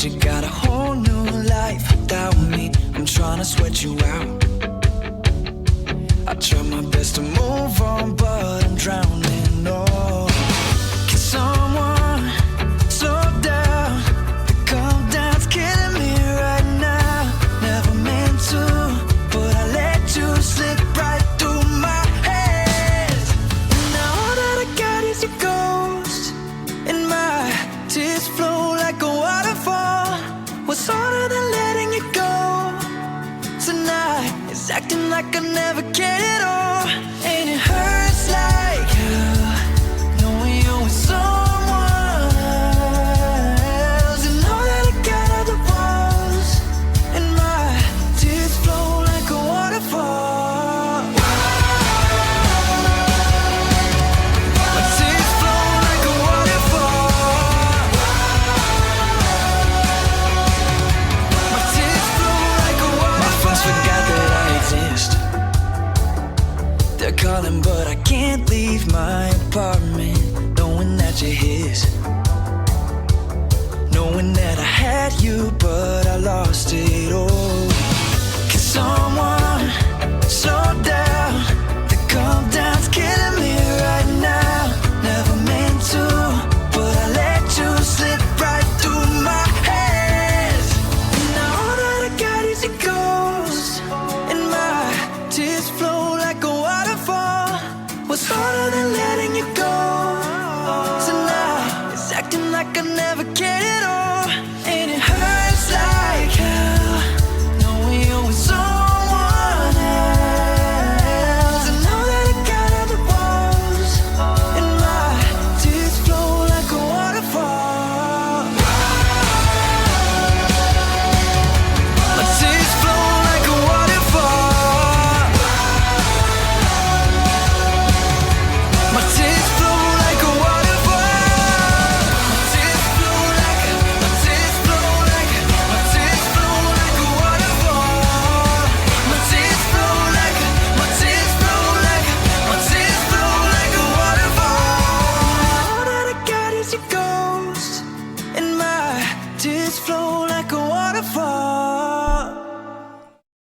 you got a whole new life without me. I'm trying to sweat you out. I try my best to move on, but I'm drowning. Oh, can someone slow down? The countdown's killing me right now. Never meant to, but I let you slip right through my hands. And now all that I got is your ghost, and my tears flow like a waterfall. What's harder than letting you go? Tonight is acting like I never cared at all.